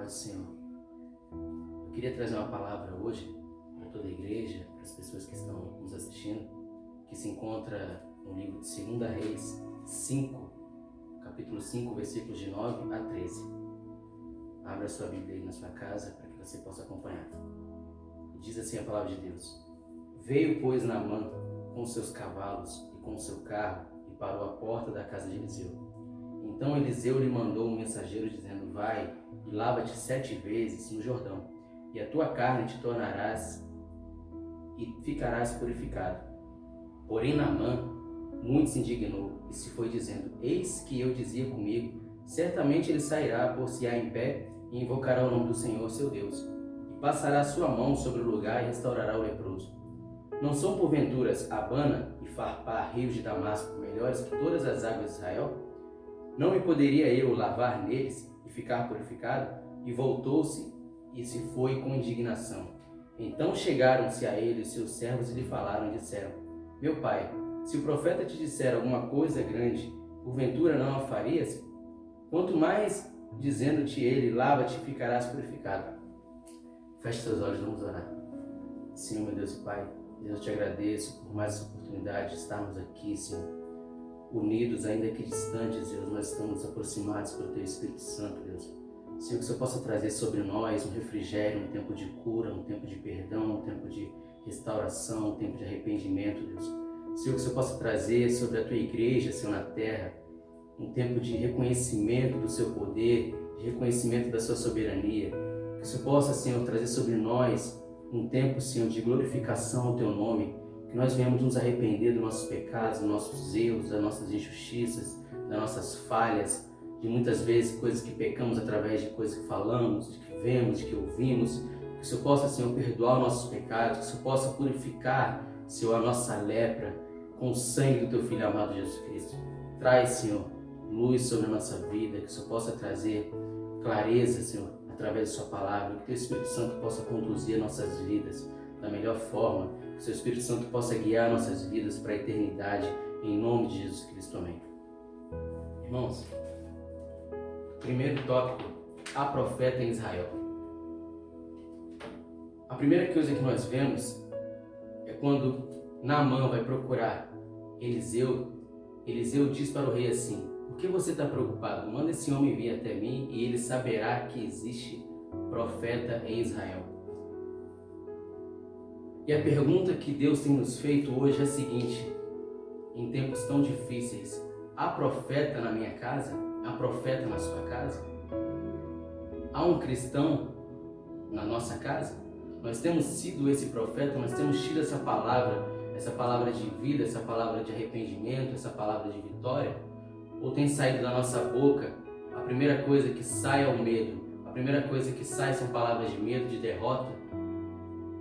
Paz do Senhor. Eu queria trazer uma palavra hoje para toda a igreja, para as pessoas que estão nos assistindo, que se encontra no livro de 2 Reis 5, capítulo 5, versículos de 9 a 13. Abra a sua Bíblia aí na sua casa para que você possa acompanhar. Diz assim a palavra de Deus: Veio, pois, Naamã com seus cavalos e com seu carro e parou à porta da casa de Eliseu. Então Eliseu lhe mandou um mensageiro dizendo: Vai e lava-te 7 vezes no Jordão, e a tua carne te tornarás e ficarás purificado. Porém Naamã muito se indignou e se foi dizendo: Eis que eu dizia comigo, certamente ele sairá, pôr-se-á em pé e invocará o nome do Senhor seu Deus, e passará a sua mão sobre o lugar e restaurará o leproso. Não são porventuras Abana e Farpar, rios de Damasco, melhores que todas as águas de Israel? Não me poderia eu lavar neles e ficar purificado? E voltou-se e se foi com indignação. Então chegaram-se a ele os seus servos e lhe falaram e disseram: Meu pai, se o profeta te disser alguma coisa grande, porventura não a farias? Quanto mais dizendo-te ele: lava-te e ficarás purificado. Feche seus olhos, vamos orar. Senhor, meu Deus e Pai, Deus, eu te agradeço por mais essa oportunidade de estarmos aqui, Senhor, unidos, ainda que distantes, Deus, nós estamos aproximados pelo Teu Espírito Santo, Deus. Senhor, que o Senhor possa trazer sobre nós um refrigério, um tempo de cura, um tempo de perdão, um tempo de restauração, um tempo de arrependimento, Deus. Senhor, que o Senhor possa trazer sobre a Tua igreja, Senhor, na terra, um tempo de reconhecimento do Seu poder, de reconhecimento da Sua soberania. Que o Senhor possa, Senhor, trazer sobre nós um tempo, Senhor, de glorificação ao Teu nome, que nós venhamos nos arrepender dos nossos pecados, dos nossos erros, das nossas injustiças, das nossas falhas, de muitas vezes coisas que pecamos através de coisas que falamos, de que vemos, de que ouvimos. Que o Senhor possa, Senhor, perdoar os nossos pecados, que o Senhor possa purificar, Senhor, a nossa lepra com o sangue do Teu Filho amado Jesus Cristo. Traz, Senhor, luz sobre a nossa vida, que o Senhor possa trazer clareza, Senhor, através de Sua palavra, que o Teu Espírito Santo possa conduzir nossas vidas da melhor forma, que o Seu Espírito Santo possa guiar nossas vidas para a eternidade, em nome de Jesus Cristo, amém. Irmãos, primeiro tópico: a profeta em Israel. A primeira coisa que nós vemos é quando Naamã vai procurar Eliseu. Eliseu diz para o rei assim: Por que você está preocupado? Manda esse homem vir até mim e ele saberá que existe profeta em Israel. E a pergunta que Deus tem nos feito hoje é a seguinte: em tempos tão difíceis, há profeta na minha casa? Há profeta na sua casa? Há um cristão na nossa casa? Nós temos sido esse profeta? Nós temos tido essa palavra de vida, essa palavra de arrependimento, essa palavra de vitória? Ou tem saído da nossa boca, a primeira coisa que sai é o medo, a primeira coisa que sai são palavras de medo, de derrota?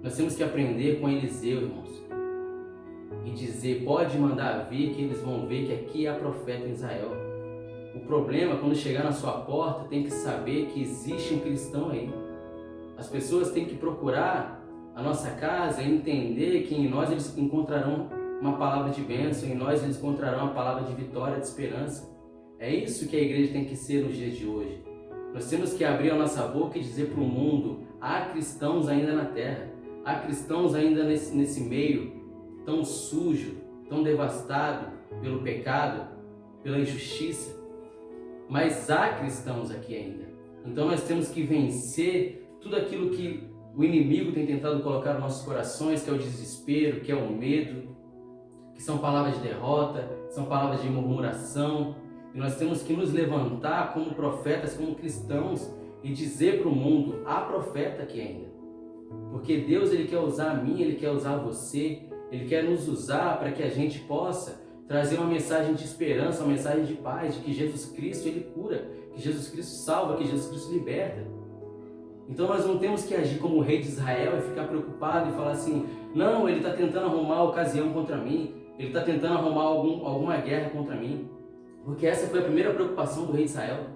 Nós temos que aprender com Eliseu, irmãos, e dizer: pode mandar vir que eles vão ver que aqui há profeta em Israel. O problema, quando chegar na sua porta, tem que saber que existe um cristão aí. As pessoas têm que procurar a nossa casa e entender que em nós eles encontrarão uma palavra de bênção, em nós eles encontrarão uma palavra de vitória, de esperança. É isso que a igreja tem que ser nos dias de hoje. Nós temos que abrir a nossa boca e dizer para o mundo: há cristãos ainda na terra, há cristãos ainda nesse meio tão sujo, tão devastado pelo pecado, pela injustiça. Mas há cristãos aqui ainda. Então nós temos que vencer tudo aquilo que o inimigo tem tentado colocar nos nossos corações, que é o desespero, que é o medo, que são palavras de derrota, são palavras de murmuração. E nós temos que nos levantar como profetas, como cristãos, e dizer para o mundo: há profeta aqui ainda. Porque Deus, Ele quer usar a mim, Ele quer usar você, Ele quer nos usar para que a gente possa trazer uma mensagem de esperança, uma mensagem de paz, de que Jesus Cristo, Ele cura, que Jesus Cristo salva, que Jesus Cristo liberta. Então nós não temos que agir como o rei de Israel e ficar preocupado e falar assim: não, ele está tentando arrumar ocasião contra mim, ele está tentando arrumar alguma guerra contra mim. Porque essa foi a primeira preocupação do rei de Israel.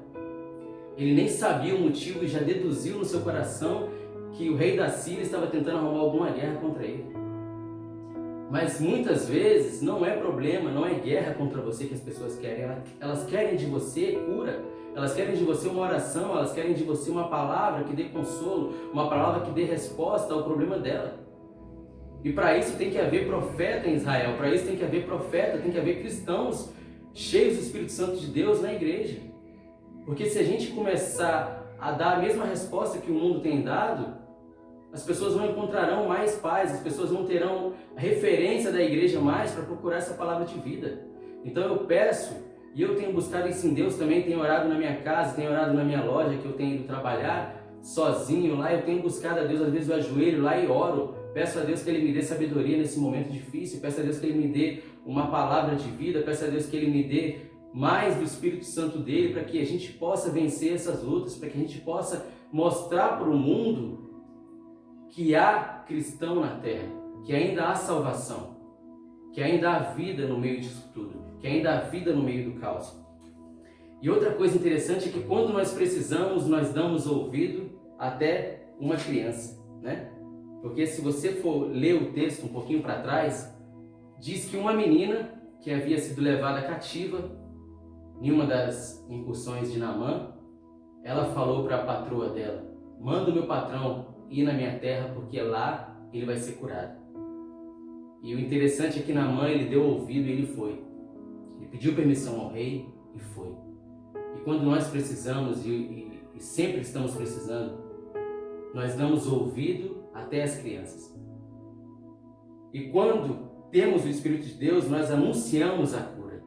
Ele nem sabia o motivo e já deduziu no seu coração que o rei da Síria estava tentando arrumar alguma guerra contra ele. Mas muitas vezes não é problema, não é guerra contra você que as pessoas querem. Elas querem de você cura, elas querem de você uma oração, elas querem de você uma palavra que dê consolo, uma palavra que dê resposta ao problema dela. E para isso tem que haver profeta em Israel, para isso tem que haver profeta, tem que haver cristãos cheios do Espírito Santo de Deus na igreja. Porque se a gente começar a dar a mesma resposta que o mundo tem dado, as pessoas não encontrarão mais paz, as pessoas não terão a referência da igreja mais para procurar essa palavra de vida. Então eu peço, e eu tenho buscado isso em Deus também, tenho orado na minha casa, tenho orado na minha loja, que eu tenho ido trabalhar sozinho lá, eu tenho buscado a Deus, às vezes eu ajoelho lá e oro, peço a Deus que Ele me dê sabedoria nesse momento difícil, peço a Deus que Ele me dê uma palavra de vida, peço a Deus que Ele me dê mais do Espírito Santo dele, para que a gente possa vencer essas lutas, para que a gente possa mostrar para o mundo que há cristão na terra, que ainda há salvação, que ainda há vida no meio disso tudo, que ainda há vida no meio do caos. E outra coisa interessante é que quando nós precisamos, nós damos ouvido até uma criança, né? Porque se você for ler o texto um pouquinho para trás, diz que uma menina que havia sido levada cativa em uma das incursões de Naamã, ela falou para a patroa dela: manda o meu patrão ir na minha terra, porque lá ele vai ser curado. E o interessante é que Naamã, ele deu ouvido e ele foi. Ele pediu permissão ao rei e foi. E quando nós precisamos, e sempre estamos precisando, nós damos ouvido até as crianças. E quando temos o Espírito de Deus, nós anunciamos a cura.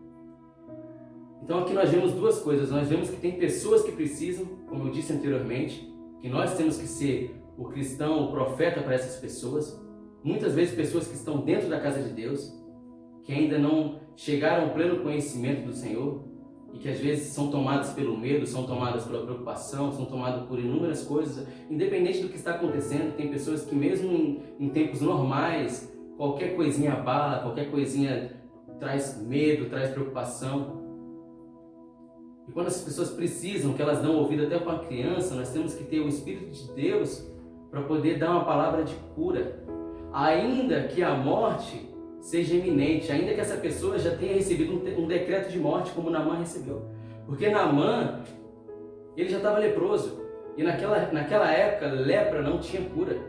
Então aqui nós vemos duas coisas. Nós vemos que tem pessoas que precisam, como eu disse anteriormente, que nós temos que ser o cristão, o profeta para essas pessoas. Muitas vezes pessoas que estão dentro da casa de Deus, que ainda não chegaram ao pleno conhecimento do Senhor e que às vezes são tomadas pelo medo, são tomadas pela preocupação, são tomadas por inúmeras coisas, independente do que está acontecendo. Tem pessoas que mesmo em tempos normais, qualquer coisinha abala, qualquer coisinha traz medo, traz preocupação. E quando as pessoas precisam, que elas dão ouvido até para a criança, nós temos que ter o Espírito de Deus para poder dar uma palavra de cura. Ainda que a morte seja iminente, ainda que essa pessoa já tenha recebido um decreto de morte, como Naamã recebeu. Porque Naamã, ele já estava leproso. E naquela época, lepra não tinha cura.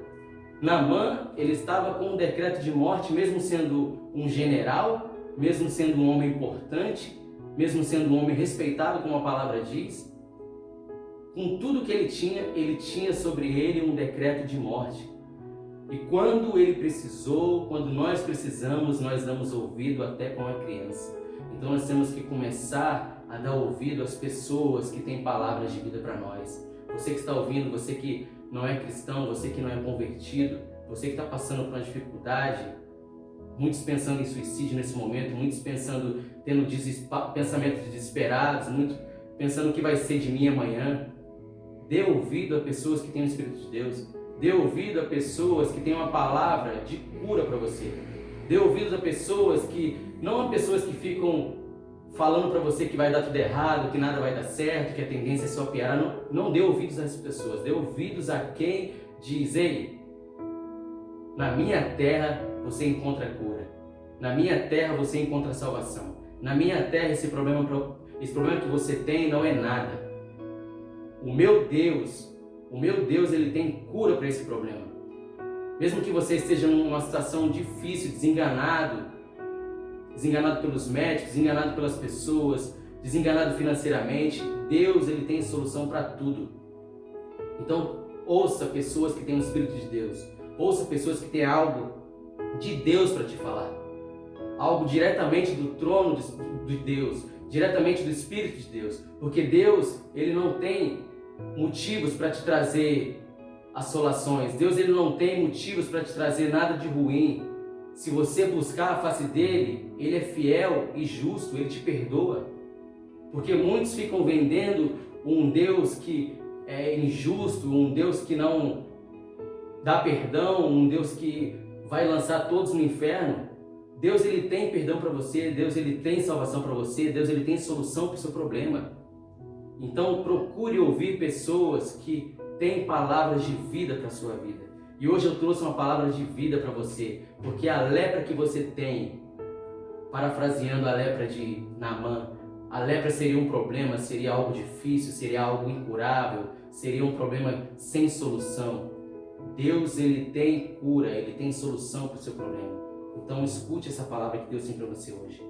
Naamã, ele estava com um decreto de morte, mesmo sendo um general, mesmo sendo um homem importante, mesmo sendo um homem respeitado, como a palavra diz. Com tudo que ele tinha sobre ele um decreto de morte. E quando ele precisou, quando nós precisamos, nós damos ouvido até com a criança. Então nós temos que começar a dar ouvido às pessoas que têm palavras de vida para nós. Você que está ouvindo, você que não é cristão, você que não é convertido, você que está passando por uma dificuldade, muitos pensando em suicídio nesse momento, muitos tendo pensamentos desesperados, muitos pensando o que vai ser de mim amanhã. Dê ouvido a pessoas que têm o Espírito de Deus. Dê ouvido a pessoas que têm uma palavra de cura para você. Dê ouvido a pessoas não a pessoas que ficam falando para você que vai dar tudo errado, que nada vai dar certo, que a tendência é só piorar. Não dê ouvidos a essas pessoas. Dê ouvidos a quem diz: ei, na minha terra você encontra cura. Na minha terra você encontra salvação. Na minha terra esse problema que você tem não é nada. O meu Deus, ele tem cura para esse problema. Mesmo que você esteja numa situação difícil, desenganado pelos médicos, desenganado pelas pessoas, desenganado financeiramente, Deus, ele tem solução para tudo. Então, ouça pessoas que têm o Espírito de Deus. Ouça pessoas que têm algo de Deus para te falar. Algo diretamente do trono de Deus, diretamente do Espírito de Deus. Porque Deus, ele não tem motivos para te trazer assolações. Deus, ele não tem motivos para te trazer nada de ruim. Se você buscar a face dele, ele é fiel e justo, ele te perdoa. Porque muitos ficam vendendo um Deus que é injusto, um Deus que não dá perdão, um Deus que vai lançar todos no inferno. Deus, ele tem perdão para você, Deus, ele tem salvação para você, Deus, ele tem solução para o seu problema. Então procure ouvir pessoas que têm palavras de vida para a sua vida. E hoje eu trouxe uma palavra de vida para você, porque a lepra que você tem, parafraseando a lepra de Naamã, a lepra seria um problema, seria algo difícil, seria algo incurável, seria um problema sem solução. Deus, ele tem cura, ele tem solução para o seu problema. Então escute essa palavra que Deus tem para você hoje.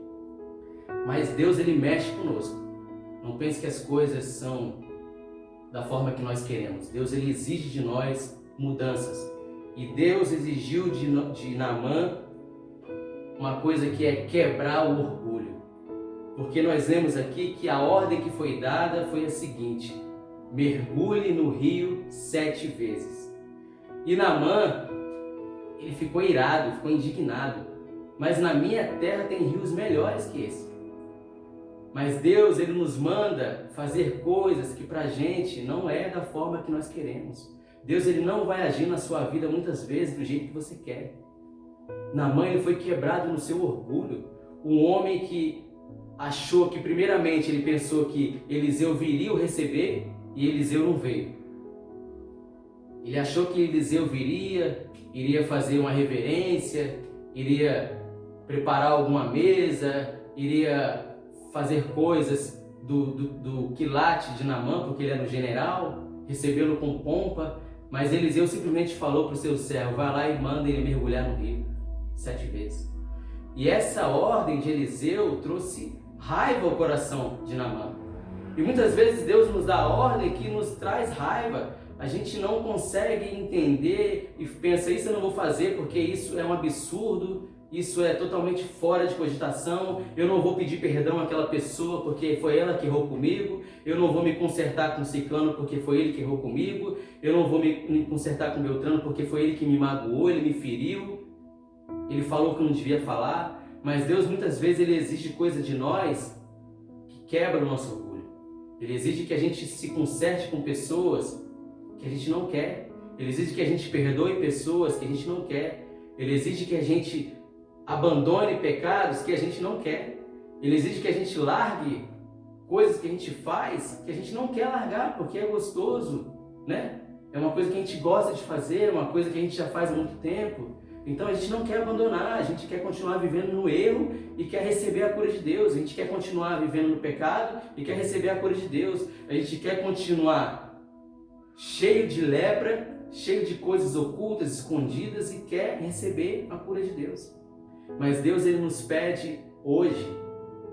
Mas Deus, ele mexe conosco. Não pense que as coisas são da forma que nós queremos. Deus, ele exige de nós mudanças. E Deus exigiu de Naamã uma coisa que é quebrar o orgulho. Porque nós lemos aqui que a ordem que foi dada foi a seguinte: mergulhe no rio 7 vezes. E Naamã, ele ficou irado, ficou indignado. Mas na minha terra tem rios melhores que esse. Mas Deus, ele nos manda fazer coisas que pra gente não é da forma que nós queremos. Deus, ele não vai agir na sua vida muitas vezes do jeito que você quer. Naamã, ele foi quebrado no seu orgulho. Um homem que achou que primeiramente ele pensou que Eliseu viria o receber e Eliseu não veio. Ele achou que Eliseu iria fazer uma reverência, iria preparar alguma mesa, iria fazer coisas do quilate de Naamã, porque ele era o general, recebê-lo com pompa, mas Eliseu simplesmente falou para o seu servo: vai lá e manda ele mergulhar no rio 7 vezes. E essa ordem de Eliseu trouxe raiva ao coração de Naamã. E muitas vezes Deus nos dá ordem que nos traz raiva. A gente não consegue entender e pensa: isso eu não vou fazer porque isso é um absurdo, isso é totalmente fora de cogitação, eu não vou pedir perdão àquela pessoa porque foi ela que errou comigo, eu não vou me consertar com Ciclano porque foi ele que errou comigo, eu não vou me consertar com Beltrano porque foi ele que me magoou, ele me feriu, ele falou que eu não devia falar. Mas Deus muitas vezes ele exige coisa de nós que quebra o nosso orgulho. Ele exige que a gente se conserte com pessoas que a gente não quer. Ele exige que a gente perdoe pessoas que a gente não quer. Ele exige que a gente abandone pecados que a gente não quer. Ele exige que a gente largue coisas que a gente faz que a gente não quer largar porque é gostoso, né? É uma coisa que a gente gosta de fazer, é uma coisa que a gente já faz há muito tempo. Então a gente não quer abandonar, a gente quer continuar vivendo no erro e quer receber a cura de Deus. A gente quer continuar vivendo no pecado e quer receber a cura de Deus. A gente quer continuar cheio de lepra, cheio de coisas ocultas, escondidas, e quer receber a cura de Deus. Mas Deus, ele nos pede hoje,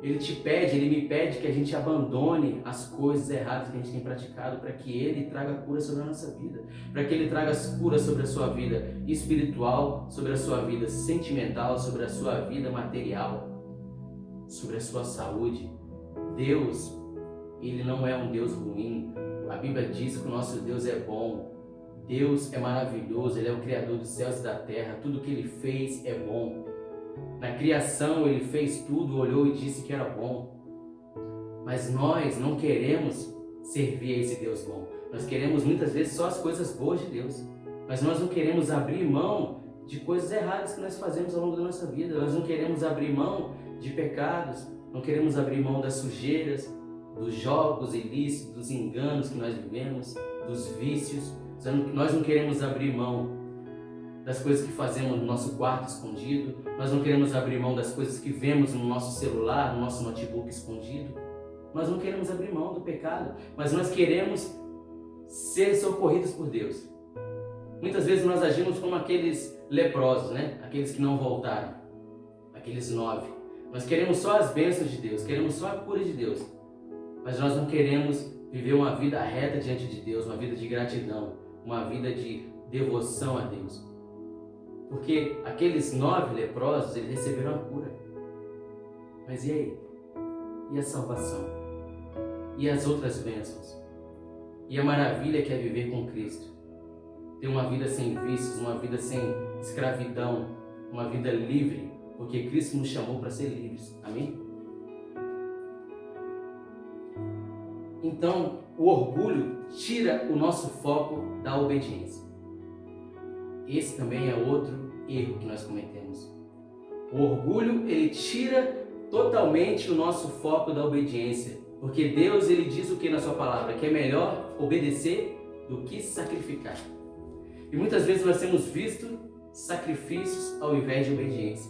ele te pede, ele me pede que a gente abandone as coisas erradas que a gente tem praticado para que ele traga cura sobre a nossa vida, para que ele traga cura sobre a sua vida espiritual, sobre a sua vida sentimental, sobre a sua vida material, sobre a sua saúde. Deus, ele não é um Deus ruim. A Bíblia diz que o nosso Deus é bom. Deus é maravilhoso, ele é o Criador dos céus e da terra. Tudo que ele fez é bom. Na criação ele fez tudo, olhou e disse que era bom. Mas nós não queremos servir a esse Deus bom. Nós queremos muitas vezes só as coisas boas de Deus. Mas nós não queremos abrir mão de coisas erradas que nós fazemos ao longo da nossa vida. Nós não queremos abrir mão de pecados. Não queremos abrir mão das sujeiras, dos jogos ilícitos, dos enganos que nós vivemos, dos vícios. Nós não queremos abrir mão das coisas que fazemos no nosso quarto escondido. Nós não queremos abrir mão das coisas que vemos no nosso celular, no nosso notebook escondido. Nós não queremos abrir mão do pecado, mas nós queremos ser socorridos por Deus. Muitas vezes nós agimos como aqueles leprosos, né? Aqueles que não voltaram, aqueles 9. Nós queremos só as bênçãos de Deus, queremos só a cura de Deus, mas nós não queremos viver uma vida reta diante de Deus, uma vida de gratidão, uma vida de devoção a Deus. Porque aqueles 9 leprosos, eles receberam a cura. Mas e aí? E a salvação? E as outras bênçãos? E a maravilha que é viver com Cristo? Ter uma vida sem vícios, uma vida sem escravidão, uma vida livre, porque Cristo nos chamou para ser livres. Amém? Então, o orgulho tira o nosso foco da obediência. Esse também é outro erro que nós cometemos. O orgulho, ele tira totalmente o nosso foco da obediência. Porque Deus, ele diz o que na sua palavra? Que é melhor obedecer do que sacrificar. E muitas vezes nós temos visto sacrifícios ao invés de obediência.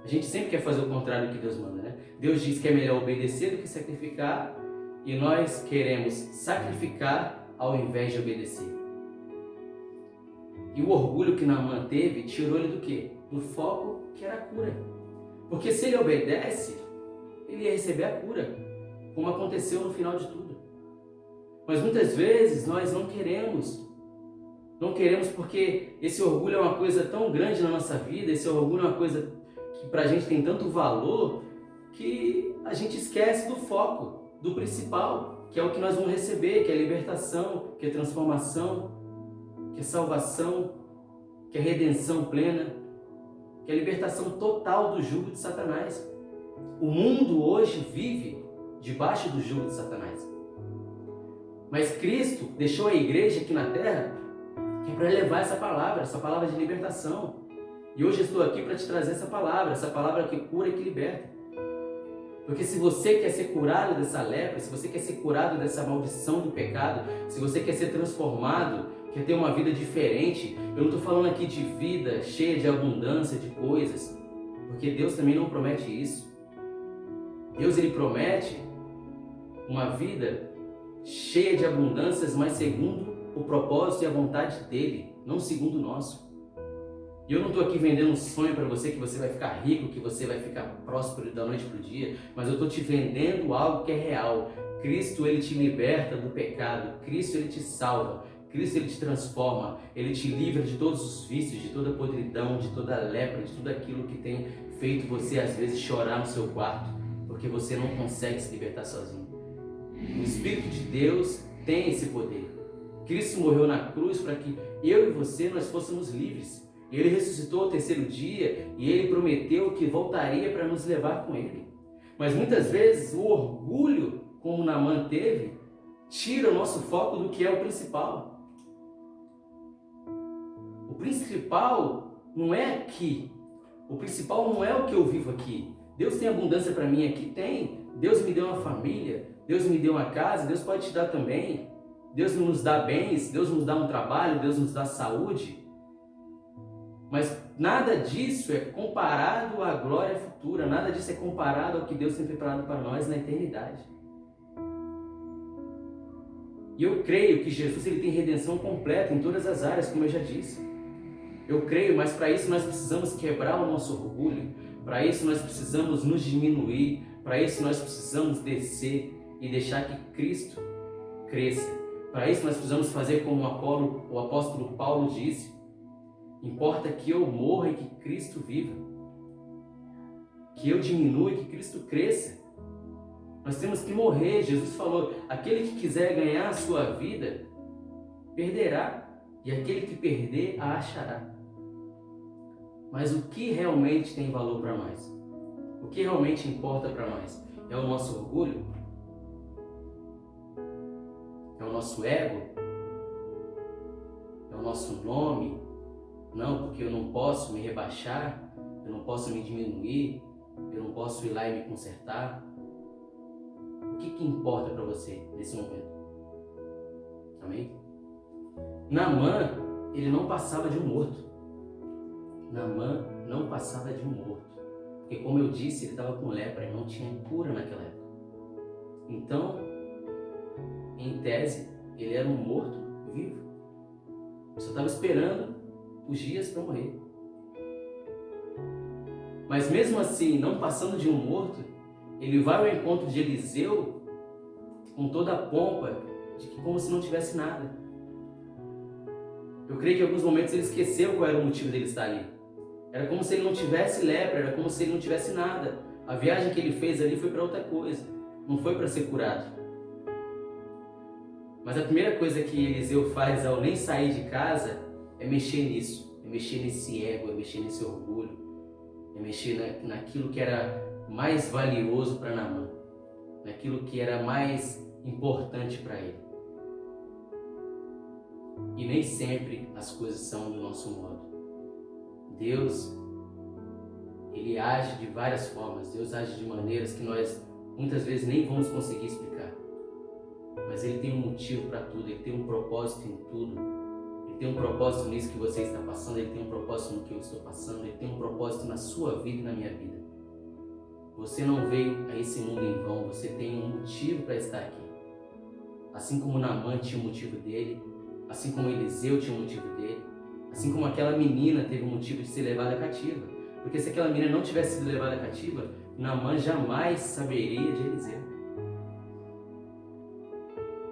A gente sempre quer fazer o contrário do que Deus manda, né? Deus diz que é melhor obedecer do que sacrificar, e nós queremos sacrificar ao invés de obedecer. E o orgulho que Naamã teve tirou ele do quê? Do foco que era a cura. Porque se ele obedece, ele ia receber a cura, como aconteceu no final de tudo. Mas muitas vezes nós não queremos porque esse orgulho é uma coisa tão grande na nossa vida, esse orgulho é uma coisa que pra gente tem tanto valor, que a gente esquece do foco, do principal, que é o que nós vamos receber, que é a libertação, que é a transformação, que é salvação, que é redenção plena, que é a libertação total do jugo de Satanás. O mundo hoje vive debaixo do jugo de Satanás. Mas Cristo deixou a igreja aqui na terra que é para levar essa palavra de libertação. E hoje eu estou aqui para te trazer essa palavra que cura e que liberta. Porque se você quer ser curado dessa lepra, se você quer ser curado dessa maldição do pecado, se você quer ser transformado, quer ter uma vida diferente, eu não estou falando aqui de vida cheia de abundância de coisas, porque Deus também não promete isso. Deus, ele promete uma vida cheia de abundâncias, mas segundo o propósito e a vontade dele, não segundo o nosso. E eu não estou aqui vendendo um sonho para você que você vai ficar rico, que você vai ficar próspero da noite para o dia, mas eu estou te vendendo algo que é real. Cristo, ele te liberta do pecado, Cristo, ele te salva, Cristo, ele te transforma, ele te livra de todos os vícios, de toda a podridão, de toda a lepra, de tudo aquilo que tem feito você às vezes chorar no seu quarto, porque você não consegue se libertar sozinho. O Espírito de Deus tem esse poder. Cristo morreu na cruz para que eu e você nós fôssemos livres. Ele ressuscitou ao terceiro dia e ele prometeu que voltaria para nos levar com ele. Mas muitas vezes o orgulho, como Naamã teve, tira o nosso foco do que é o principal. O principal não é aqui. O principal não é o que eu vivo aqui. Deus tem abundância para mim aqui? Tem. Deus me deu uma família, Deus me deu uma casa, Deus pode te dar também. Deus nos dá bens, Deus nos dá um trabalho, Deus nos dá saúde. Mas nada disso é comparado à glória futura, nada disso é comparado ao que Deus tem preparado para nós na eternidade. E eu creio que Jesus, ele tem redenção completa em todas as áreas, como eu já disse. Eu creio, mas para isso nós precisamos quebrar o nosso orgulho, para isso nós precisamos nos diminuir, para isso nós precisamos descer e deixar que Cristo cresça. Para isso nós precisamos fazer como o apóstolo Paulo disse: importa que eu morra e que Cristo viva, que eu diminua e que Cristo cresça. Nós temos que morrer. Jesus falou: aquele que quiser ganhar a sua vida, perderá, e aquele que perder, a achará. Mas o que realmente tem valor para nós? O que realmente importa para nós? É o nosso orgulho? É o nosso ego? É o nosso nome? Não, porque eu não posso me rebaixar, eu não posso me diminuir, eu não posso ir lá e me consertar. O que importa para você nesse momento? Amém? Naamã, ele não passava de um morto. Naamã não passava de um morto. Porque, como eu disse, ele estava com lepra e não tinha cura naquela época. Então, em tese, ele era um morto vivo. Só estava esperando os dias para morrer. Mas mesmo assim, não passando de um morto, ele vai ao encontro de Eliseu com toda a pompa, como se não tivesse nada. Eu creio que em alguns momentos ele esqueceu qual era o motivo dele estar ali. Era como se ele não tivesse lepra, era como se ele não tivesse nada. A viagem que ele fez ali foi para outra coisa, não foi para ser curado. Mas a primeira coisa que Eliseu faz ao nem sair de casa é mexer nisso, é mexer nesse ego, é mexer nesse orgulho, é mexer naquilo que era mais valioso para Naamã, naquilo que era mais importante para ele. E nem sempre as coisas são do nosso modo. Deus, ele age de várias formas, Deus age de maneiras que nós muitas vezes nem vamos conseguir explicar. Mas ele tem um motivo para tudo, ele tem um propósito em tudo, ele tem um propósito nisso que você está passando, Ele tem um propósito no que eu estou passando, Ele tem um propósito na sua vida e na minha vida. Você não veio a esse mundo em vão, você tem um motivo para estar aqui. Assim como Naamã tinha o motivo dele, assim como Eliseu tinha o motivo dele, assim como aquela menina teve o motivo de ser levada cativa. Porque se aquela menina não tivesse sido levada cativa, Naamã jamais saberia de Eliseu.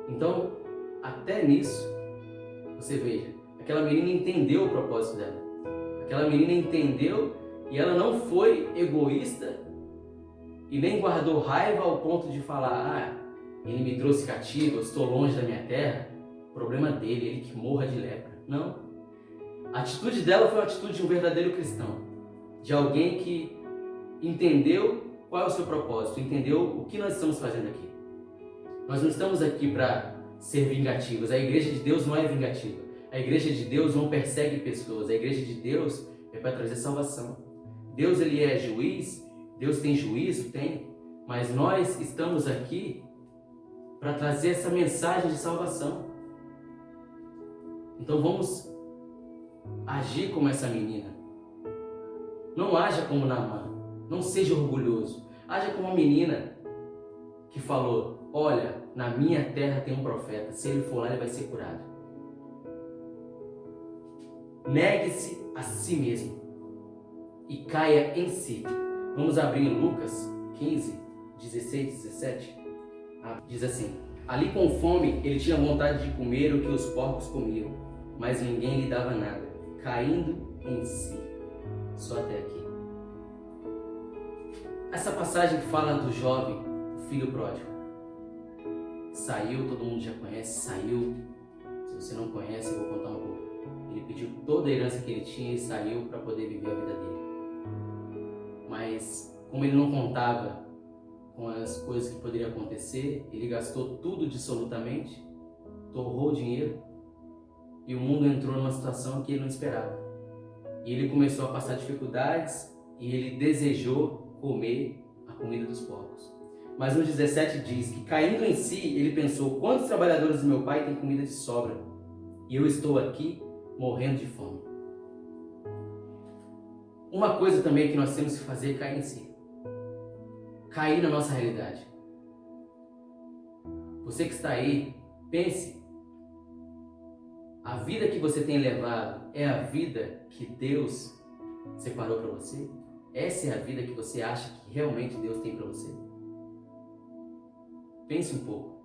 Então, até nisso, você veja, aquela menina entendeu o propósito dela. Aquela menina entendeu e ela não foi egoísta e nem guardou raiva ao ponto de falar: ele me trouxe cativo, eu estou longe da minha terra, problema dele, ele que morra de lepra. Não. A atitude dela foi a atitude de um verdadeiro cristão, de alguém que entendeu qual é o seu propósito, entendeu o que nós estamos fazendo aqui. Nós não estamos aqui para ser vingativos. A igreja de Deus não é vingativa. A igreja de Deus não persegue pessoas. A igreja de Deus é para trazer salvação. Deus, ele é juiz, Deus tem juízo, tem, mas nós estamos aqui para trazer essa mensagem de salvação. Então vamos agir como essa menina. Não haja como Naamã. Não seja orgulhoso. Haja como a menina que falou: olha, na minha terra tem um profeta. Se ele for lá, ele vai ser curado. Negue-se a si mesmo e caia em si. Vamos abrir em Lucas 15, 16, 17. Diz assim: ali com fome ele tinha vontade de comer o que os porcos comiam, mas ninguém lhe dava nada, caindo em si. Só até aqui. Essa passagem que fala do jovem, o filho pródigo. Saiu, todo mundo já conhece, saiu. Se você não conhece, eu vou contar um pouco. Ele pediu toda a herança que ele tinha e saiu para poder viver a vida dele. Mas, como ele não contava com as coisas que poderiam acontecer, ele gastou tudo dissolutamente, torrou o dinheiro e o mundo entrou numa situação que ele não esperava. E ele começou a passar dificuldades e ele desejou comer a comida dos porcos. Mas no 17 diz que, caindo em si, ele pensou: quantos trabalhadores do meu pai têm comida de sobra e eu estou aqui morrendo de fome. Uma coisa também que nós temos que fazer é cair em si. Cair na nossa realidade. Você que está aí, pense. A vida que você tem levado é a vida que Deus separou para você? Essa é a vida que você acha que realmente Deus tem para você? Pense um pouco.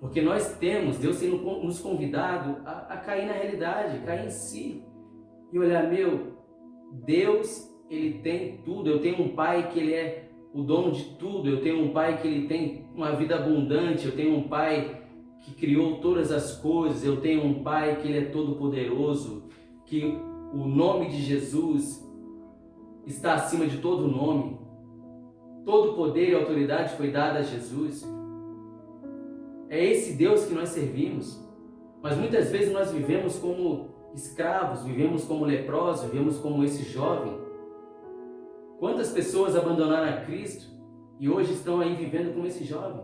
Porque Deus tem nos convidado a cair na realidade, cair em si. E olhar: Deus, Ele tem tudo. Eu tenho um Pai que Ele é o dono de tudo. Eu tenho um Pai que Ele tem uma vida abundante. Eu tenho um Pai que criou todas as coisas. Eu tenho um Pai que Ele é todo poderoso. Que o nome de Jesus está acima de todo nome. Todo poder e autoridade foi dado a Jesus. É esse Deus que nós servimos. Mas muitas vezes nós vivemos como escravos, vivemos como leprosos, vivemos como esse jovem. Quantas pessoas abandonaram a Cristo e hoje estão aí vivendo como esse jovem?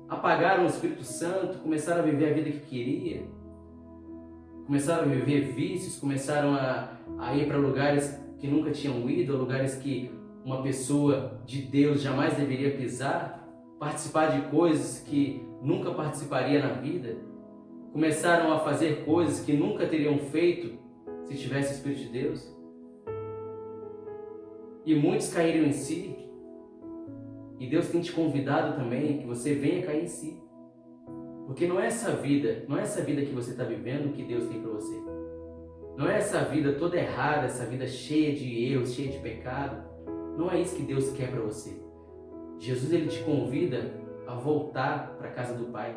Apagaram o Espírito Santo, começaram a viver a vida que queria, começaram a viver vícios, começaram a ir para lugares que nunca tinham ido, lugares que uma pessoa de Deus jamais deveria pisar, participar de coisas que nunca participaria na vida, começaram a fazer coisas que nunca teriam feito se tivesse o Espírito de Deus. E muitos caíram em si. E Deus tem te convidado também que você venha cair em si. Porque não é essa vida que você está vivendo que Deus tem para você. Não é essa vida toda errada, essa vida cheia de erros, cheia de pecado. Não é isso que Deus quer para você. Jesus, ele te convida a voltar para a casa do Pai.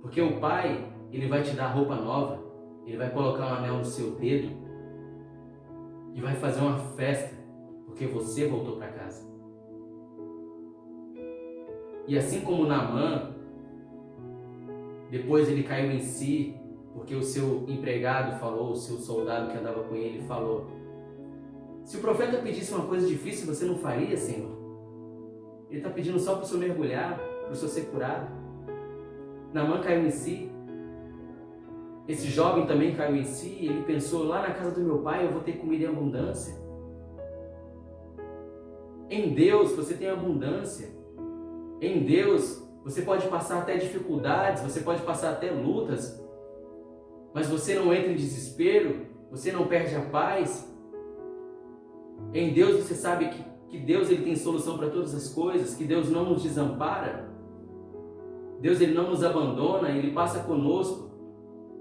Porque o Pai, ele vai te dar roupa nova, ele vai colocar um anel no seu dedo e vai fazer uma festa, porque você voltou para casa. E assim como Naamã, depois ele caiu em si, porque o seu empregado falou, o seu soldado que andava com ele falou: se o profeta pedisse uma coisa difícil, você não faria, Senhor? Ele está pedindo só para o Senhor mergulhar, para o Senhor ser curado. Naamã caiu em si. Esse jovem também caiu em si, ele pensou, lá na casa do meu pai eu vou ter comida em abundância. Em Deus você tem abundância. Em Deus você pode passar até dificuldades, você pode passar até lutas, mas você não entra em desespero, você não perde a paz. Em Deus você sabe que Deus ele tem solução para todas as coisas, que Deus não nos desampara. Deus ele não nos abandona, Ele passa conosco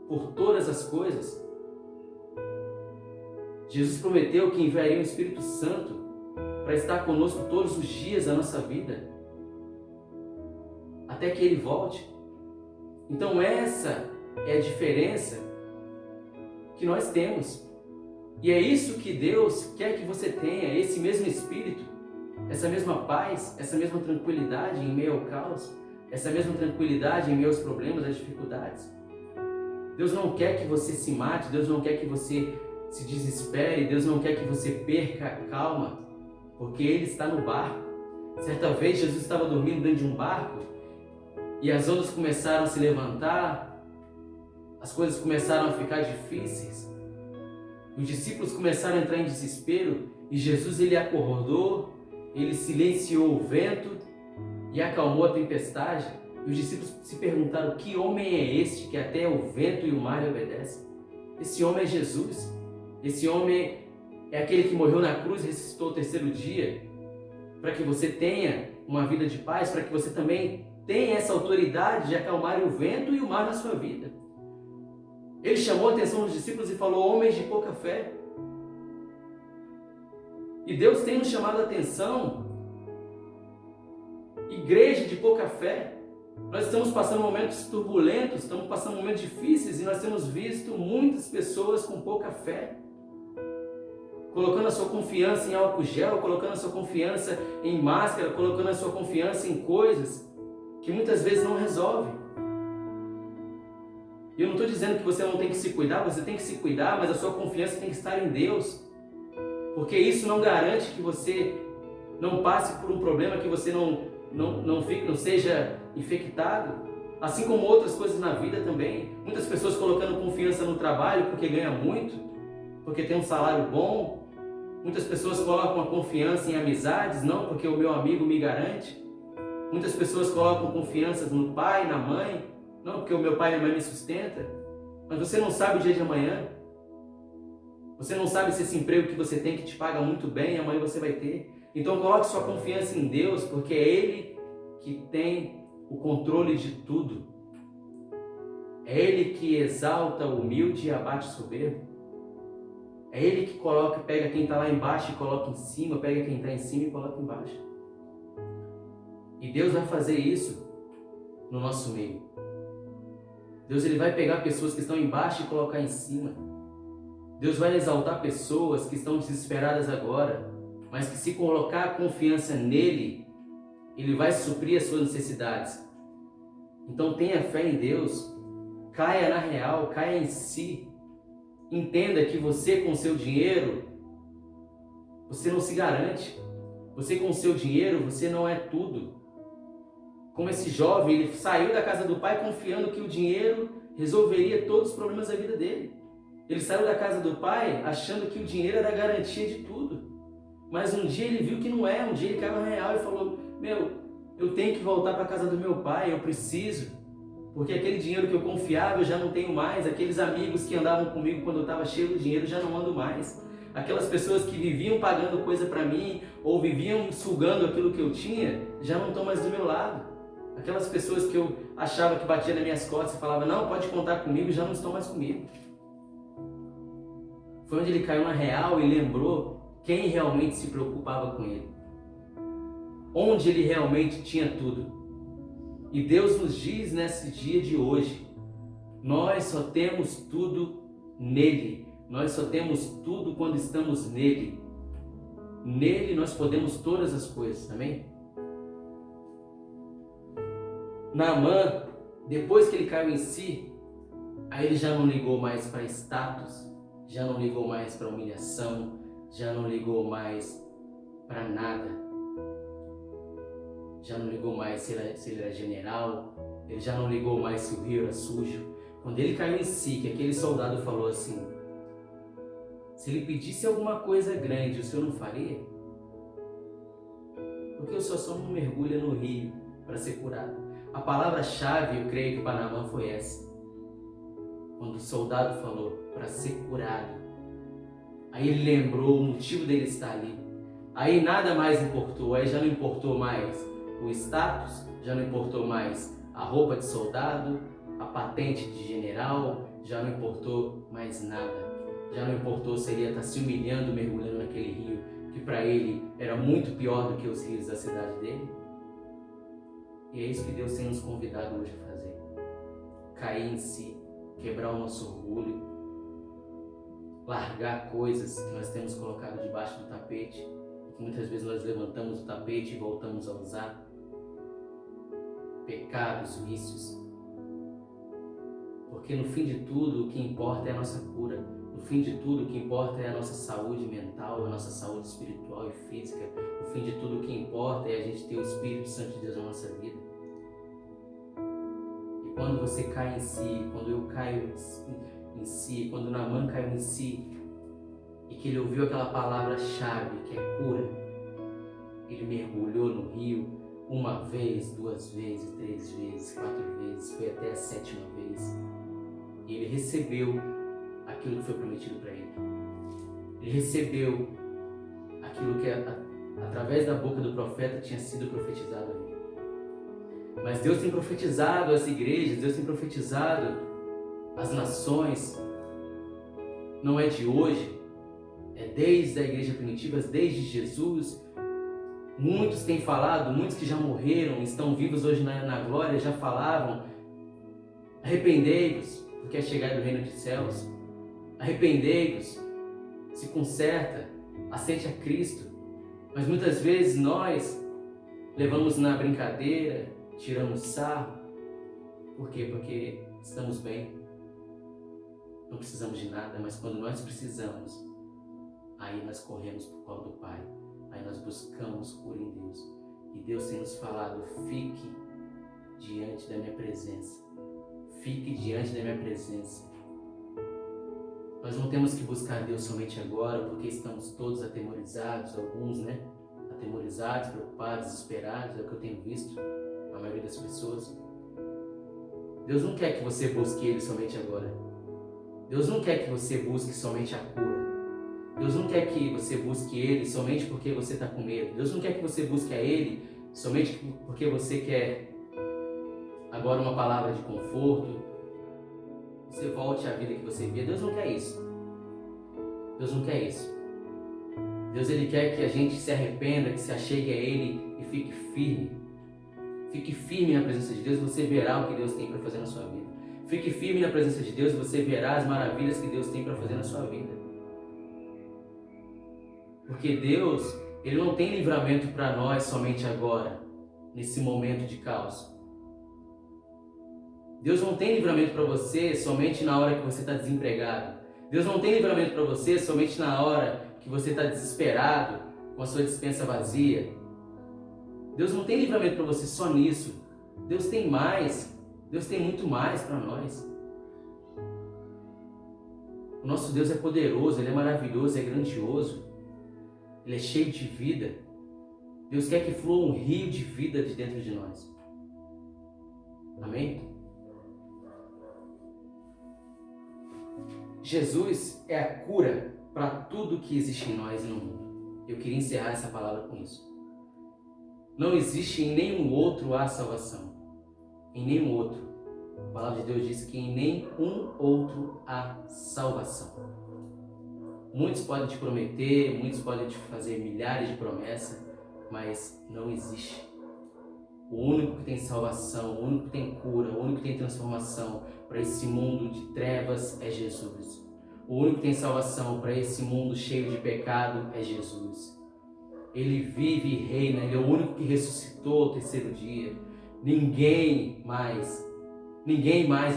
por todas as coisas. Jesus prometeu que enviaria o Espírito Santo para estar conosco todos os dias da nossa vida, até que Ele volte. Então essa é a diferença que nós temos. E é isso que Deus quer que você tenha, esse mesmo Espírito, essa mesma paz, essa mesma tranquilidade em meio ao caos, essa mesma tranquilidade em meio aos problemas, às dificuldades. Deus não quer que você se mate, Deus não quer que você se desespere, Deus não quer que você perca a calma, porque Ele está no barco. Certa vez Jesus estava dormindo dentro de um barco e as ondas começaram a se levantar, as coisas começaram a ficar difíceis, os discípulos começaram a entrar em desespero e Jesus ele acordou, ele silenciou o vento e acalmou a tempestade. E os discípulos se perguntaram: que homem é este que até o vento e o mar lhe obedecem? Esse homem é Jesus. Esse homem é aquele que morreu na cruz e ressuscitou ao terceiro dia, para que você tenha uma vida de paz, para que você também tenha essa autoridade de acalmar o vento e o mar na sua vida. Ele chamou a atenção dos discípulos e falou: homens de pouca fé. E Deus tem nos chamado a atenção, igreja de pouca fé. Nós estamos passando momentos turbulentos, estamos passando momentos difíceis e nós temos visto muitas pessoas com pouca fé, colocando a sua confiança em álcool gel, colocando a sua confiança em máscara, colocando a sua confiança em coisas que muitas vezes não resolvem. E eu não estou dizendo que você não tem que se cuidar, você tem que se cuidar, mas a sua confiança tem que estar em Deus. Porque isso não garante que você não passe por um problema, que você não seja infectado. Assim como outras coisas na vida também. Muitas pessoas colocando confiança no trabalho porque ganha muito, porque tem um salário bom. Muitas pessoas colocam a confiança em amizades, não porque o meu amigo me garante. Muitas pessoas colocam confiança no pai, na mãe, não porque o meu pai e a minha mãe me sustenta. Mas você não sabe o dia de amanhã. Você não sabe se esse emprego que você tem que te paga muito bem, amanhã você vai ter. Então coloque sua confiança em Deus, porque é Ele que tem o controle de tudo. É Ele que exalta o humilde e abate o soberbo. É Ele que pega quem está lá embaixo e coloca em cima, pega quem está em cima e coloca embaixo. E Deus vai fazer isso no nosso meio. Deus ele vai pegar pessoas que estão embaixo e colocar em cima. Deus vai exaltar pessoas que estão desesperadas agora, mas que se colocar a confiança nele, Ele vai suprir as suas necessidades. Então tenha fé em Deus, caia na real, caia em si. Entenda que você com seu dinheiro, você não se garante. Você com seu dinheiro, você não é tudo. Como esse jovem, ele saiu da casa do pai confiando que o dinheiro resolveria todos os problemas da vida dele. Ele saiu da casa do pai achando que o dinheiro era a garantia de tudo. Mas um dia ele viu que não é, um dia ele caiu na real e falou: eu tenho que voltar para a casa do meu pai, eu preciso. Porque aquele dinheiro que eu confiava eu já não tenho mais, aqueles amigos que andavam comigo quando eu estava cheio de dinheiro já não ando mais. Aquelas pessoas que viviam pagando coisa para mim ou viviam sugando aquilo que eu tinha, já não estão mais do meu lado. Aquelas pessoas que eu achava que batia nas minhas costas e falava: não, pode contar comigo, já não estão mais comigo. Foi onde ele caiu na real e lembrou quem realmente se preocupava com ele. Onde ele realmente tinha tudo. E Deus nos diz nesse dia de hoje: nós só temos tudo nele. Nós só temos tudo quando estamos nele. Nele nós podemos todas as coisas, amém? Naamã, depois que ele caiu em si, aí ele já não ligou mais para status, já não ligou mais para humilhação, já não ligou mais para nada. Já não ligou mais se ele era general, ele já não ligou mais se o rio era sujo. Quando ele caiu em si, que aquele soldado falou assim: se ele pedisse alguma coisa grande, o Senhor não faria? Porque o Senhor só não mergulha no rio para ser curado. A palavra-chave, eu creio que para Naamã foi essa. Quando o soldado falou para ser curado, aí ele lembrou o motivo dele estar ali. Aí nada mais importou, aí já não importou mais o status, já não importou mais a roupa de soldado, a patente de general, já não importou mais nada. Já não importou se ele ia estar se humilhando, mergulhando naquele rio, que para ele era muito pior do que os rios da cidade dele. E é isso que Deus tem nos convidado hoje a fazer. Cair em si, quebrar o nosso orgulho, largar coisas que nós temos colocado debaixo do tapete, que muitas vezes nós levantamos o tapete e voltamos a usar. Pecados, vícios. Porque no fim de tudo, o que importa é a nossa cura. No fim de tudo, o que importa é a nossa saúde mental, a nossa saúde espiritual e física. No fim de tudo, o que importa é a gente ter o Espírito Santo de Deus na nossa vida. E quando você cai em si, quando eu caio em si, quando Naamã caiu em si, e que ele ouviu aquela palavra-chave, que é cura, ele mergulhou no rio uma vez, 2 vezes, 3 vezes, 4 vezes, foi até a 7ª vez. E ele recebeu aquilo que foi prometido para ele. Ele recebeu aquilo que através da boca do profeta tinha sido profetizado a ele. Mas Deus tem profetizado as igrejas, Deus tem profetizado as nações. Não é de hoje, é desde a igreja primitiva, desde Jesus. Muitos têm falado, muitos que já morreram, estão vivos hoje na glória, já falavam: arrependei-vos, porque é chegado o reino dos céus. Arrependei-vos, se conserta, aceite a Cristo. Mas muitas vezes nós levamos na brincadeira, tiramos sarro. Por quê? Porque estamos bem, não precisamos de nada, mas quando nós precisamos, aí nós corremos para o colo do Pai, aí nós buscamos cura em Deus. E Deus tem nos falado: fique diante da minha presença, fique diante da minha presença. Nós não temos que buscar Deus somente agora, porque estamos todos atemorizados, alguns, atemorizados, preocupados, desesperados, é o que eu tenho visto, a maioria das pessoas. Deus não quer que você busque Ele somente agora. Deus não quer que você busque somente a cura. Deus não quer que você busque Ele somente porque você está com medo. Deus não quer que você busque a Ele somente porque você quer agora uma palavra de conforto, você volte à vida que você via. Deus não quer isso. Deus não quer isso. Deus, Ele quer que a gente se arrependa, que se achegue a Ele e fique firme. Fique firme na presença de Deus, você verá o que Deus tem para fazer na sua vida. Fique firme na presença de Deus, você verá as maravilhas que Deus tem para fazer na sua vida. Porque Deus, Ele não tem livramento para nós somente agora, nesse momento de caos. Deus não tem livramento para você somente na hora que você está desempregado. Deus não tem livramento para você somente na hora que você está desesperado, com a sua despensa vazia. Deus não tem livramento para você só nisso. Deus tem mais. Deus tem muito mais para nós. O nosso Deus é poderoso, Ele é maravilhoso, é grandioso. Ele é cheio de vida. Deus quer que flua um rio de vida de dentro de nós. Amém? Jesus é a cura para tudo que existe em nós e no mundo. Eu queria encerrar essa palavra com isso. Não existe em nenhum outro a salvação. Em nenhum outro. A palavra de Deus diz que em nenhum outro há salvação. Muitos podem te prometer, muitos podem te fazer milhares de promessas, mas não existe. O único que tem salvação, o único que tem cura, o único que tem transformação para esse mundo de trevas é Jesus. O único que tem salvação para esse mundo cheio de pecado é Jesus. Ele vive e reina, Ele é o único que ressuscitou ao 3º dia. Ninguém mais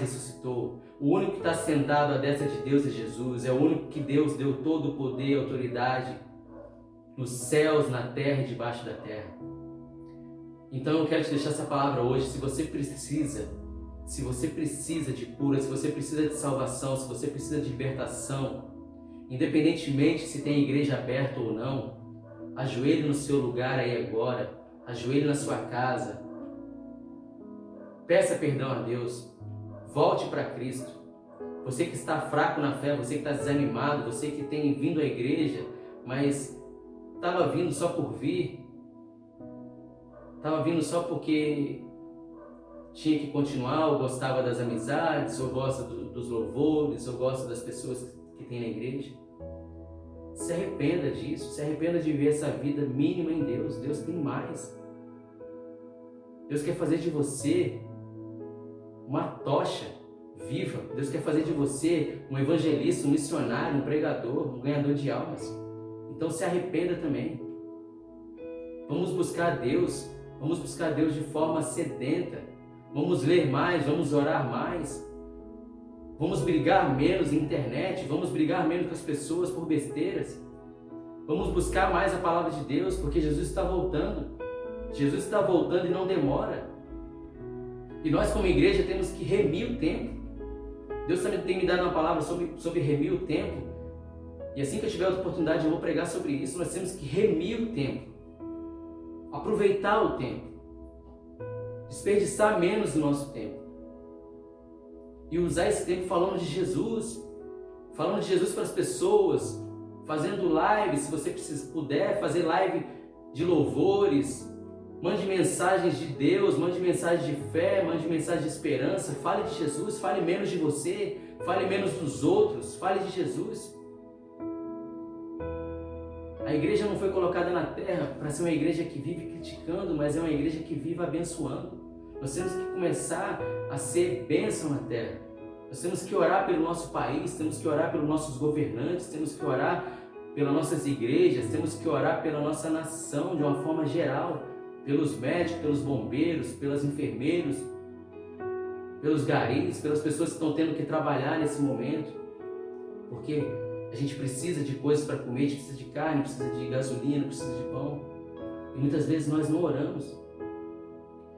ressuscitou. O único que está sentado à destra de Deus é Jesus. É o único que Deus deu todo o poder e autoridade nos céus, na terra e debaixo da terra. Então eu quero te deixar essa palavra hoje. Se você precisa Se você precisa de cura, se você precisa de salvação, se você precisa de libertação, independentemente se tem igreja aberta ou não, ajoelhe no seu lugar aí agora, ajoelhe na sua casa, peça perdão a Deus, volte para Cristo. Você que está fraco na fé, você que está desanimado, você que tem vindo à igreja, mas estava vindo só por vir, estava vindo só porque tinha que continuar, ou gostava das amizades, ou gosta dos louvores, ou gosta das pessoas que tem na igreja. Se arrependa disso, se arrependa de viver essa vida mínima em Deus. Deus tem mais. Deus quer fazer de você uma tocha viva. Deus quer fazer de você um evangelista, um missionário, um pregador, um ganhador de almas. Então se arrependa também. Vamos buscar Deus de forma sedenta. Vamos ler mais, vamos orar mais. Vamos brigar menos na internet, vamos brigar menos com as pessoas por besteiras. Vamos buscar mais a palavra de Deus, porque Jesus está voltando. Jesus está voltando e não demora. E nós como igreja temos que remir o tempo. Deus também tem me dado uma palavra sobre remir o tempo. E assim que eu tiver outra oportunidade eu vou pregar sobre isso. Nós temos que remir o tempo. Aproveitar o tempo. Desperdiçar menos do nosso tempo. E usar esse tempo falando de Jesus para as pessoas, fazendo live, se você puder, fazer live de louvores, mande mensagens de Deus, mande mensagens de fé, mande mensagens de esperança, fale de Jesus, fale menos de você, fale menos dos outros, fale de Jesus. A igreja não foi colocada na terra para ser uma igreja que vive criticando, mas é uma igreja que vive abençoando. Nós temos que começar a ser bênção na terra. Nós temos que orar pelo nosso país, temos que orar pelos nossos governantes, temos que orar pelas nossas igrejas, temos que orar pela nossa nação de uma forma geral, pelos médicos, pelos bombeiros, pelos enfermeiros, pelos garis, pelas pessoas que estão tendo que trabalhar nesse momento, porque a gente precisa de coisas para comer, a gente precisa de carne, precisa de gasolina, precisa de pão, e muitas vezes nós não oramos.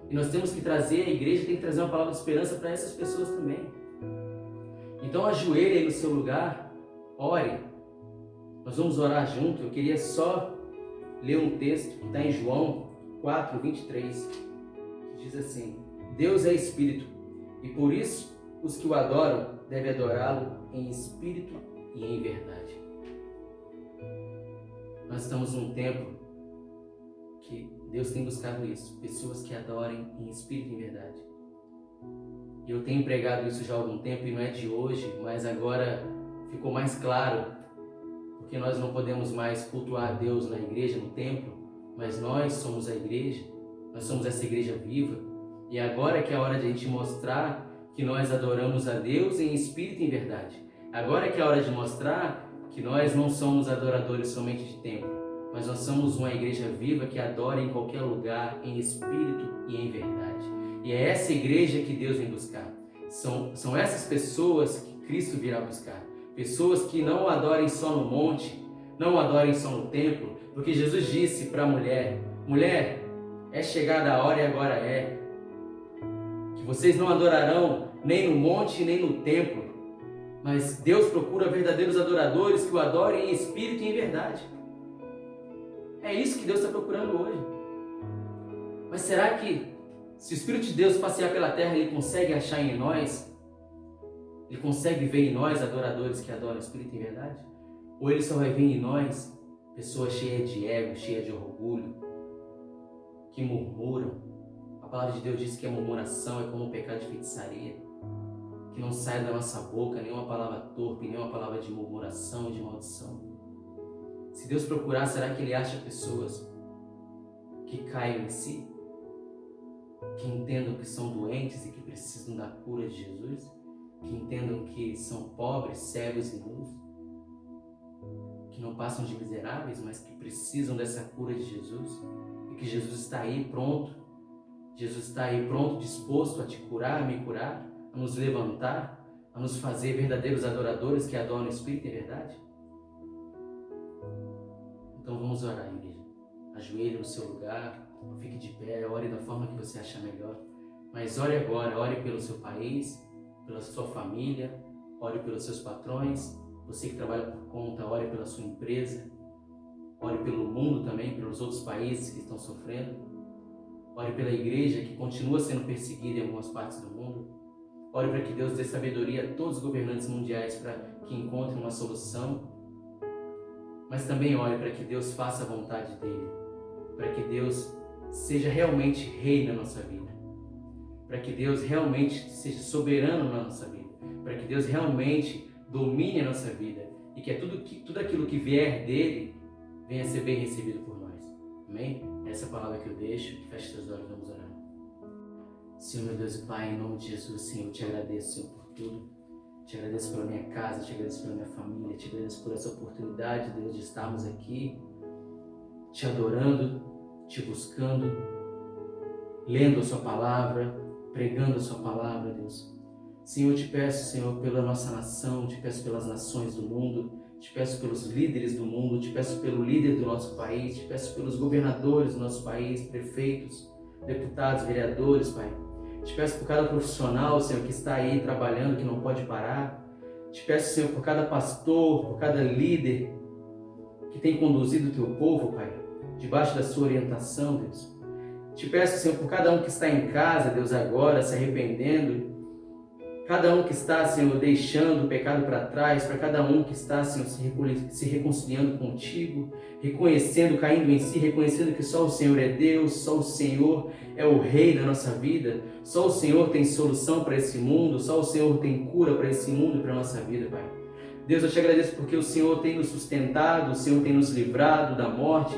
E nós temos que trazer, a igreja tem que trazer uma palavra de esperança para essas pessoas também. Então ajoelhe aí no seu lugar, ore. Nós vamos orar junto. Eu queria só ler um texto que está em João 4:23, que diz assim: Deus é Espírito, e por isso os que o adoram devem adorá-lo em espírito e em verdade. Nós estamos num tempo que Deus tem buscado isso, pessoas que adorem em espírito e em verdade. E eu tenho pregado isso já há algum tempo, e não é de hoje, mas agora ficou mais claro, porque nós não podemos mais cultuar a Deus na igreja, no templo, mas nós somos a igreja, nós somos essa igreja viva, e agora é que é a hora de a gente mostrar que nós adoramos a Deus em espírito e em verdade. Agora é que é a hora de mostrar que nós não somos adoradores somente de templo, mas nós somos uma igreja viva que adora em qualquer lugar, em espírito e em verdade. E é essa igreja que Deus vem buscar. São essas pessoas que Cristo virá buscar. Pessoas que não o adorem só no monte, não o adorem só no templo, porque Jesus disse para a mulher: mulher, é chegada a hora e agora é, que vocês não adorarão nem no monte nem no templo, mas Deus procura verdadeiros adoradores que o adorem em espírito e em verdade. É isso que Deus está procurando hoje. Mas será que, se o Espírito de Deus passear pela terra, Ele consegue achar em nós? Ele consegue ver em nós adoradores que adoram o Espírito em verdade? Ou Ele só vai ver em nós pessoas cheias de ego, cheias de orgulho, que murmuram? A palavra de Deus diz que a murmuração é como um pecado de feitiçaria, que não sai da nossa boca nenhuma palavra torpe, nenhuma palavra de murmuração e de maldição. Se Deus procurar, será que Ele acha pessoas que caiam em si? Que entendam que são doentes e que precisam da cura de Jesus? Que entendam que são pobres, cegos e nus? Que não passam de miseráveis, mas que precisam dessa cura de Jesus? E que Jesus está aí pronto. Jesus está aí pronto, disposto a te curar, a me curar, a nos levantar, a nos fazer verdadeiros adoradores que adoram o Espírito e a verdade? Então vamos orar, igreja. Ajoelhe no seu lugar, fique de pé, ore da forma que você achar melhor. Mas ore agora, ore pelo seu país, pela sua família, ore pelos seus patrões, você que trabalha por conta, ore pela sua empresa, ore pelo mundo também, pelos outros países que estão sofrendo, ore pela igreja que continua sendo perseguida em algumas partes do mundo, ore para que Deus dê sabedoria a todos os governantes mundiais para que encontrem uma solução, mas também ore para que Deus faça a vontade dele, para que Deus seja realmente rei na nossa vida, para que Deus realmente seja soberano na nossa vida, para que Deus realmente domine a nossa vida e que tudo aquilo que vier dele venha a ser bem recebido por nós. Amém? Essa é a palavra que eu deixo. Feche seus olhos, vamos orar. Senhor, meu Deus e Pai, em nome de Jesus, Senhor, eu te agradeço, Senhor, por tudo. Te agradeço pela minha casa, te agradeço pela minha família, te agradeço por essa oportunidade, Deus, de estarmos aqui te adorando, te buscando, lendo a sua palavra, pregando a sua palavra, Deus. Senhor, eu te peço, Senhor, pela nossa nação, te peço pelas nações do mundo, te peço pelos líderes do mundo, te peço pelo líder do nosso país, te peço pelos governadores do nosso país, prefeitos, deputados, vereadores, Pai. Te peço por cada profissional, Senhor, que está aí trabalhando, que não pode parar. Te peço, Senhor, por cada pastor, por cada líder que tem conduzido o teu povo, Pai, debaixo da sua orientação, Deus. Te peço, Senhor, por cada um que está em casa, Deus, agora, se arrependendo. Cada um que está, Senhor, deixando o pecado para trás, para cada um que está, Senhor, se reconciliando contigo, reconhecendo, caindo em si, reconhecendo que só o Senhor é Deus, só o Senhor é o Rei da nossa vida, só o Senhor tem solução para esse mundo, só o Senhor tem cura para esse mundo e para a nossa vida, Pai. Deus, eu te agradeço porque o Senhor tem nos sustentado, o Senhor tem nos livrado da morte,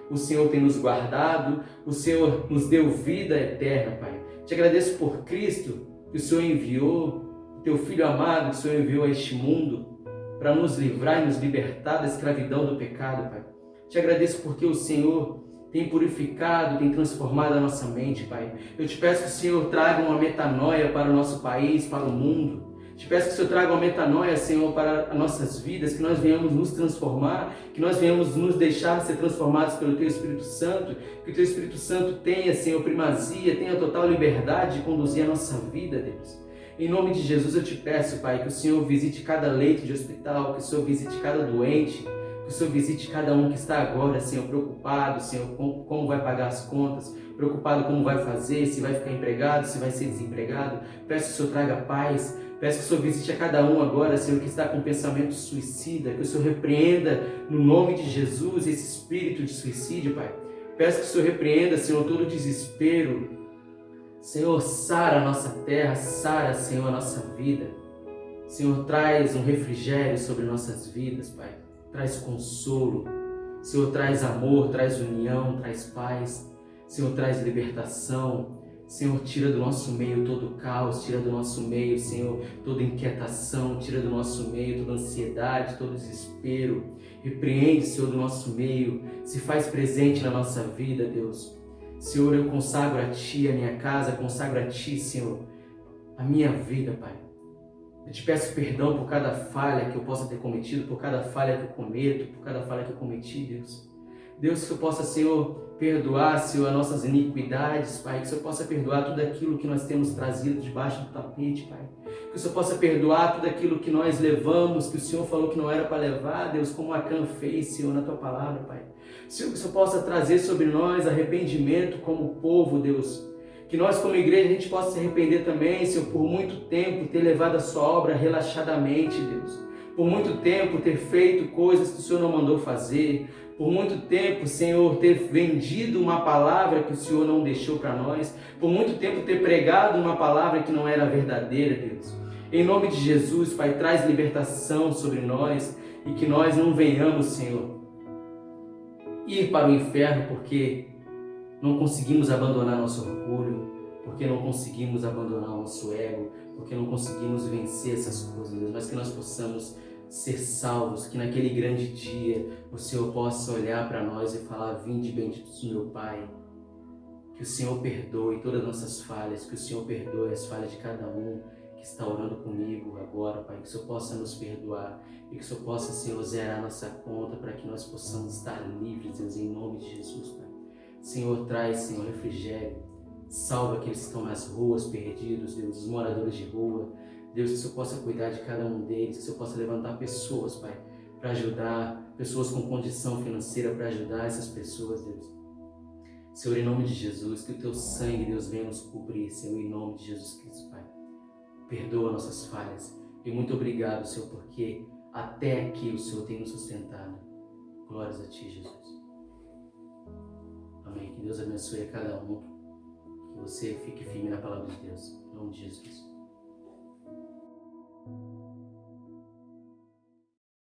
o Senhor tem nos guardado, o Senhor nos deu vida eterna, Pai. Te agradeço por Cristo, que o Senhor enviou, o teu Filho amado que o Senhor enviou a este mundo para nos livrar e nos libertar da escravidão do pecado, Pai. Te agradeço porque o Senhor tem purificado, tem transformado a nossa mente, Pai. Eu te peço que o Senhor traga uma metanoia para o nosso país, para o mundo. Te peço que o Senhor traga uma metanoia, Senhor, para as nossas vidas, que nós venhamos nos transformar, que nós venhamos nos deixar ser transformados pelo Teu Espírito Santo, que o Teu Espírito Santo tenha, Senhor, primazia, tenha total liberdade de conduzir a nossa vida, Deus. Em nome de Jesus eu te peço, Pai, que o Senhor visite cada leito de hospital, que o Senhor visite cada doente, que o Senhor visite cada um que está agora, Senhor, preocupado, Senhor, como vai pagar as contas, preocupado como vai fazer, se vai ficar empregado, se vai ser desempregado. Peço que o Senhor traga paz. Peço que o Senhor visite a cada um agora, Senhor, que está com pensamento suicida, que o Senhor repreenda, no nome de Jesus, esse espírito de suicídio, Pai. Peço que o Senhor repreenda, Senhor, todo desespero. Senhor, sara a nossa terra, sara, Senhor, a nossa vida. Senhor, traz um refrigério sobre nossas vidas, Pai. Traz consolo. Senhor, traz amor, traz união, traz paz. Senhor, traz libertação. Senhor, tira do nosso meio todo caos, tira do nosso meio, Senhor, toda inquietação, tira do nosso meio toda ansiedade, todo desespero. Repreende, Senhor, do nosso meio, se faz presente na nossa vida, Deus. Senhor, eu consagro a Ti a minha casa, consagro a Ti, Senhor, a minha vida, Pai. Eu te peço perdão por cada falha que eu possa ter cometido, por cada falha que eu cometo, por cada falha que eu cometi, Deus. Deus, que o Senhor possa, Senhor, perdoar, Senhor, as nossas iniquidades, Pai. Que o Senhor possa perdoar tudo aquilo que nós temos trazido debaixo do tapete, Pai. Que o Senhor possa perdoar tudo aquilo que nós levamos, que o Senhor falou que não era para levar, Deus, como Acã fez, Senhor, na Tua palavra, Pai. Senhor, que o Senhor possa trazer sobre nós arrependimento como povo, Deus. Que nós, como igreja, a gente possa se arrepender também, Senhor, por muito tempo ter levado a Sua obra relaxadamente, Deus. Por muito tempo ter feito coisas que o Senhor não mandou fazer. Por muito tempo, Senhor, ter vendido uma palavra que o Senhor não deixou para nós. Por muito tempo ter pregado uma palavra que não era verdadeira, Deus. Em nome de Jesus, Pai, traz libertação sobre nós e que nós não venhamos, Senhor, ir para o inferno porque não conseguimos abandonar nosso orgulho, porque não conseguimos abandonar o nosso ego, porque não conseguimos vencer essas coisas, Deus, mas que nós possamos ser salvos, que naquele grande dia o Senhor possa olhar para nós e falar: vinde benditos do meu Pai. Que o Senhor perdoe todas as nossas falhas, que o Senhor perdoe as falhas de cada um que está orando comigo agora, Pai. Que o Senhor possa nos perdoar e que o Senhor possa, Senhor, zerar a nossa conta para que nós possamos estar livres, Deus, em nome de Jesus, Pai. Senhor, traz, Senhor, refrigério, Salva aqueles que estão nas ruas, perdidos, Deus, os moradores de rua. Deus, que o Senhor possa cuidar de cada um deles, que o Senhor possa levantar pessoas, Pai, para ajudar, pessoas com condição financeira para ajudar essas pessoas, Deus. Senhor, em nome de Jesus, que o Teu sangue, Deus, venha nos cobrir, Senhor, em nome de Jesus Cristo, Pai. Perdoa nossas falhas e muito obrigado, Senhor, porque até aqui o Senhor tem nos sustentado. Glórias a Ti, Jesus. Amém. Que Deus abençoe a cada um. Que você fique firme na palavra de Deus. Em nome de Jesus.